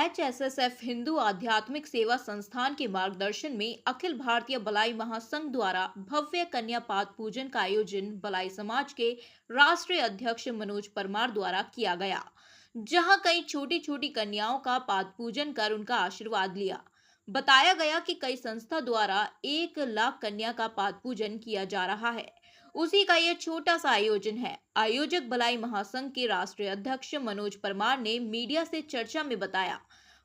HSSF Hindu आध्यात्मिक सेवा संस्थान के मार्गदर्शन में अखिल भारतीय बलाई महासंघ द्वारा भव्य कन्या पाद पूजन का आयोजन बलाई समाज के राष्ट्रीय अध्यक्ष मनोज परमार द्वारा किया गया, जहां कई छोटी छोटी कन्याओं का पाद पूजन कर उनका आशीर्वाद लिया। बताया गया कि कई संस्था द्वारा 1 लाख कन्या का पाद पूजन किया जा रहा है, उसी का यह छोटा सा आयोजन है। आयोजक बलाई महासंघ के राष्ट्रीय अध्यक्ष मनोज परमार ने मीडिया से चर्चा में बताया,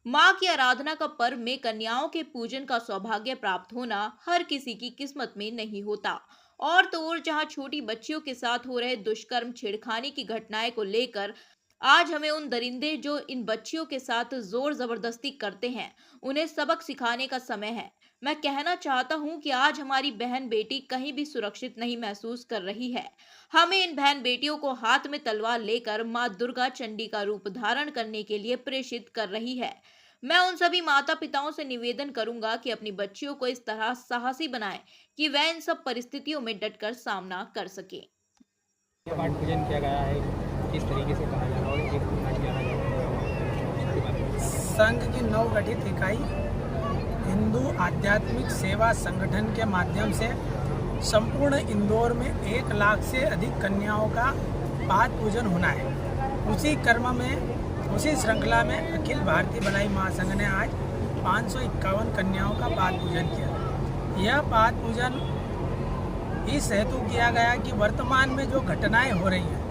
मां की आराधना का पर्व में कन्याओं के पूजन का सौभाग्य प्राप्त होना हर किसी की किस्मत में नहीं होता। और तो और जहां छोटी बच्चियों के साथ हो रहे दुष्कर्म छेड़खानी की घटनाएं को लेकर आज हमें उन दरिंदे जो इन बच्चियों के साथ जोर जबरदस्ती करते हैं, उन्हें सबक सिखाने का समय है। मैं कहना चाहता हूं कि आज हमारी बहन बेटी कहीं भी सुरक्षित नहीं महसूस कर रही है। हमें इन बहन बेटियों को हाथ में तलवार लेकर मां दुर्गा चंडी का रूप धारण करने के लिए प्रेषित कर रही है। मैं उन सभी माता पिताओं से निवेदन करूंगा कि अपनी बच्चियों को इस तरह साहसी बनाएं कि वह इन सब परिस्थितियों में डटकर सामना कर सके। पाठ पूजन किया गया है, किस तरीके से कहा जा रहा है और संघ की नवगठित इकाई हिंदू आध्यात्मिक सेवा संगठन के माध्यम से संपूर्ण इंदौर में 1 लाख से अधिक कन्याओं का पाद पूजन होना है। उसी क्रम में, उसी श्रृंखला में अखिल भारतीय बलाई महासंघ ने आज 551 कन्याओं का पाद पूजन किया। यह पाद पूजन इस हेतु किया गया कि वर्तमान में जो घटनाएं हो रही हैं,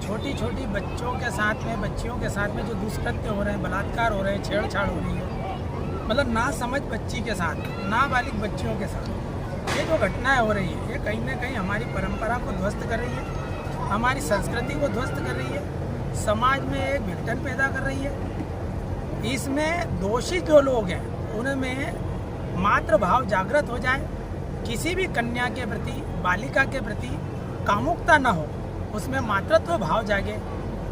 छोटी छोटी बच्चों के साथ में, बच्चियों के साथ में जो दुष्कृत्य हो रहे हैं, बलात्कार हो रहे हैं, छेड़छाड़ हो रही है, मतलब ना समझ बच्ची के साथ, नाबालिग बच्चियों के साथ ये जो घटनाएं हो रही है, ये कहीं ना कहीं हमारी परंपरा को ध्वस्त कर रही है, हमारी संस्कृति को ध्वस्त कर रही है, समाज में एक विघटन पैदा कर रही है। इसमें दोषी जो लोग हैं उनमें मातृभाव जागृत हो जाए, किसी भी कन्या के प्रति, बालिका के प्रति कामुकता न हो, उसमें मातृत्व भाव जागे,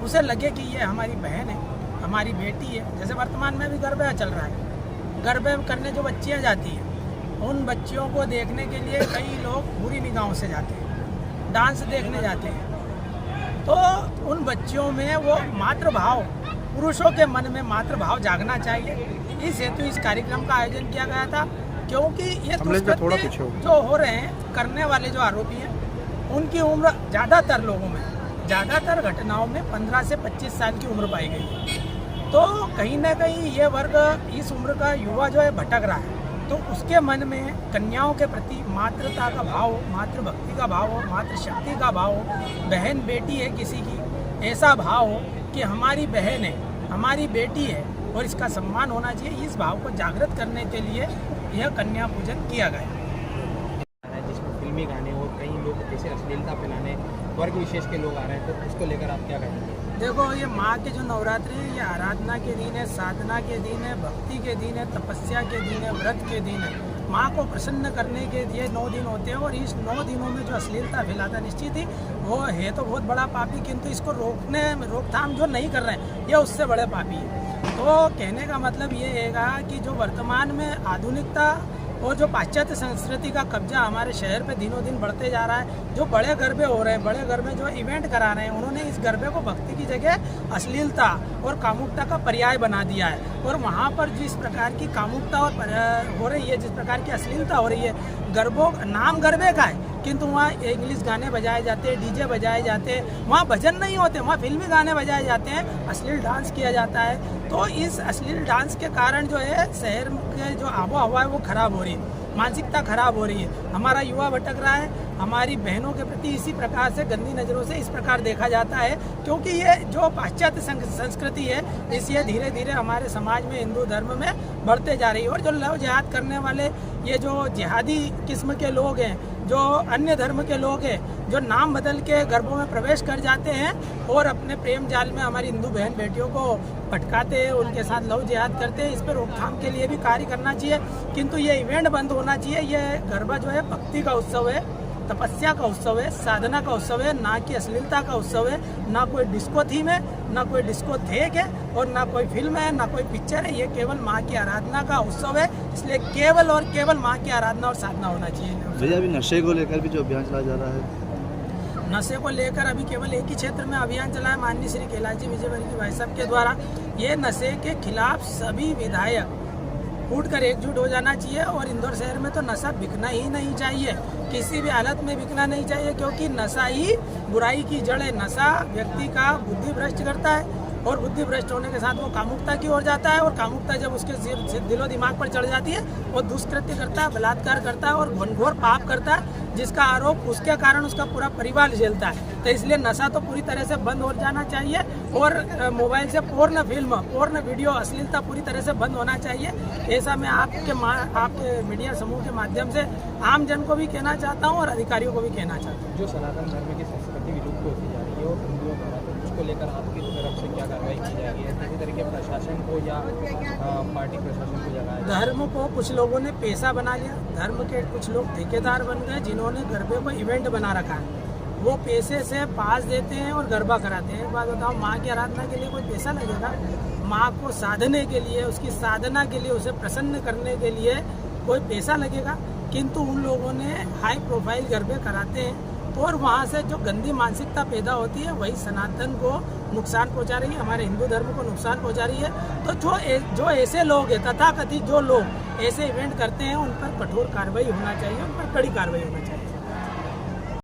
उसे लगे कि ये हमारी बहन है, हमारी बेटी है। जैसे वर्तमान में भी गर्भ चल रहा है, गर्भ करने जो बच्चियां जाती हैं, उन बच्चियों को देखने के लिए कई लोग बुरी निगाहों से जाते हैं, डांस देखने जाते हैं। तो उन बच्चियों में वो मातृभाव, पुरुषों के मन में मातृभाव जागना चाहिए। इस हेतु इस कार्यक्रम का आयोजन किया गया था, क्योंकि ये दुष्कृत्य जो हो रहे हैं, करने वाले जो आरोपी हैं, उनकी उम्र ज़्यादातर लोगों में, ज़्यादातर घटनाओं में 15 से 25 साल की उम्र पाई गई है। तो कहीं ना कहीं ये वर्ग, इस उम्र का युवा जो है भटक रहा है, तो उसके मन में कन्याओं के प्रति मातृता का भाव हो, मातृभक्ति का भाव हो, मातृशक्ति का भाव हो, बहन बेटी है किसी की, ऐसा भाव हो कि हमारी बहन है, हमारी बेटी है और इसका सम्मान होना चाहिए। इस भाव को जागृत करने के लिए यह कन्या पूजन किया गया। फिल्मी गाने और कई लोग जैसे अश्लीलता फैलाने वर्ग विशेष के लोग आ रहे हैं, तो उसको लेकर आप क्या कहेंगे? देखो, ये माँ के जो नवरात्रि है, ये आराधना के दिन है, साधना के दिन है, भक्ति के दिन है, तपस्या के दिन है, व्रत के दिन है। माँ को प्रसन्न करने के लिए 9 दिन होते हैं और इस 9 दिनों में जो अश्लीलता फैलाता निश्चित ही वो है तो बहुत बड़ा पापी, किंतु इसको रोकथाम जो नहीं कर रहे हैं, ये उससे बड़े पापी है। तो कहने का मतलब ये है कि जो वर्तमान में आधुनिकता और जो पाश्चात्य संस्कृति का कब्जा हमारे शहर पे दिनों दिन बढ़ते जा रहा है, जो बड़े गरबे हो रहे हैं, बड़े गरबे जो इवेंट करा रहे हैं, उन्होंने इस गरबे को भक्ति की जगह अश्लीलता और कामुकता का पर्याय बना दिया है। और वहाँ पर जिस प्रकार की कामुकता और हो रही है, जिस प्रकार की अश्लीलता हो रही है, गरबों नाम गरबे का है, किंतु वहाँ इंग्लिश गाने बजाए जाते हैं, डीजे बजाए जाते हैं, वहाँ भजन नहीं होते, वहाँ फिल्मी गाने बजाए जाते हैं, अश्लील डांस किया जाता है। तो इस अश्लील डांस के कारण जो है शहर के जो आबो हवा है वो खराब हो रही है, मानसिकता खराब हो रही है, हमारा युवा भटक रहा है, हमारी बहनों के प्रति इसी प्रकार से गंदी नज़रों से इस प्रकार देखा जाता है, क्योंकि ये जो पाश्चात्य संस्कृति है, इसलिए धीरे धीरे हमारे समाज में, हिंदू धर्म में बढ़ते जा रही है। और जो लव जिहाद करने वाले ये जो जिहादी किस्म के लोग हैं, जो अन्य धर्म के लोग हैं, जो नाम बदल के गर्भों में प्रवेश कर जाते हैं और अपने प्रेम जाल में हमारी हिंदू बहन बेटियों को भटकाते हैं, उनके साथ लव जिहाद करते हैं, इस पर रोकथाम के लिए भी कार्य करना चाहिए। किंतु ये इवेंट बंद होना चाहिए। ये गरबा जो है भक्ति का उत्सव है, तपस्या का उत्सव है, साधना का उत्सव है, ना कि अश्लीलता का उत्सव है। ना कोई डिस्को थीम है, ना कोई डिस्को थेक है और ना कोई फिल्म है, ना कोई पिक्चर है। ये केवल माँ की आराधना का उत्सव है, इसलिए केवल और केवल माँ की आराधना और साधना होना चाहिए। भैया, अभी नशे को लेकर भी जो अभियान चलाया जा रहा है, नशे को लेकर अभी केवल एक ही क्षेत्र में अभियान चला है माननीय श्री कैलाश जी विजयवर्गीय भाई साहब के द्वारा। ये नशे के खिलाफ सभी विधायक उठकर एकजुट हो जाना चाहिए और इंदौर शहर में तो नशा बिकना ही नहीं चाहिए, किसी भी हालत में बिकना नहीं चाहिए, क्योंकि नशा ही बुराई की जड़ है। नशा व्यक्ति का बुद्धि भ्रष्ट करता है और बुद्धि भ्रष्ट होने के साथ वो कामुकता की ओर जाता है और कामुकता जब उसके दिलो दिमाग पर चढ़ जाती है वो दुष्कृत्य करता है, बलात्कार करता है और घनघोर पाप करता है, जिसका आरोप उसके कारण उसका पूरा परिवार झेलता है। तो इसलिए नशा तो पूरी तरह से बंद हो जाना चाहिए और मोबाइल से पोर्न फिल्म, पोर्न वीडियो, अश्लीलता पूरी तरह से बंद होना चाहिए। ऐसा मैं आपके मीडिया समूह के माध्यम से आम जन को भी कहना चाहता हूँ और अधिकारियों को भी कहना चाहता हूँ। जो सनातन धर्म की संस्कृति विलुप्त होती जा रही है और हिंदुओं द्वारा, तो उसको लेकर आपकी तरफ से क्या कार्रवाई की जाएगी? किसी तरीके प्रशासन को या पार्टी प्रशासन को जगाया? धर्म को कुछ लोगों ने पेशा बना लिया, धर्म के कुछ लोग ठेकेदार बन गए जिन्होंने गरबे को इवेंट बना रखा है। वो पैसे से पास देते हैं और गरबा कराते हैं। एक बात बताओ, माँ की आराधना के लिए कोई पैसा लगेगा? माँ को साधने के लिए, उसकी साधना के लिए, उसे प्रसन्न करने के लिए कोई पैसा लगेगा? किंतु उन लोगों ने हाई प्रोफाइल गरबे कराते हैं और वहाँ से जो गंदी मानसिकता पैदा होती है वही सनातन को नुकसान पहुँचा रही है, हमारे हिंदू धर्म को नुकसान पहुँचा रही है। तो जो ऐसे लोग हैं, तथाकथित जो लोग ऐसे इवेंट करते हैं, उन पर कठोर कार्रवाई होना चाहिए, उन पर कड़ी कार्रवाई होना चाहिए।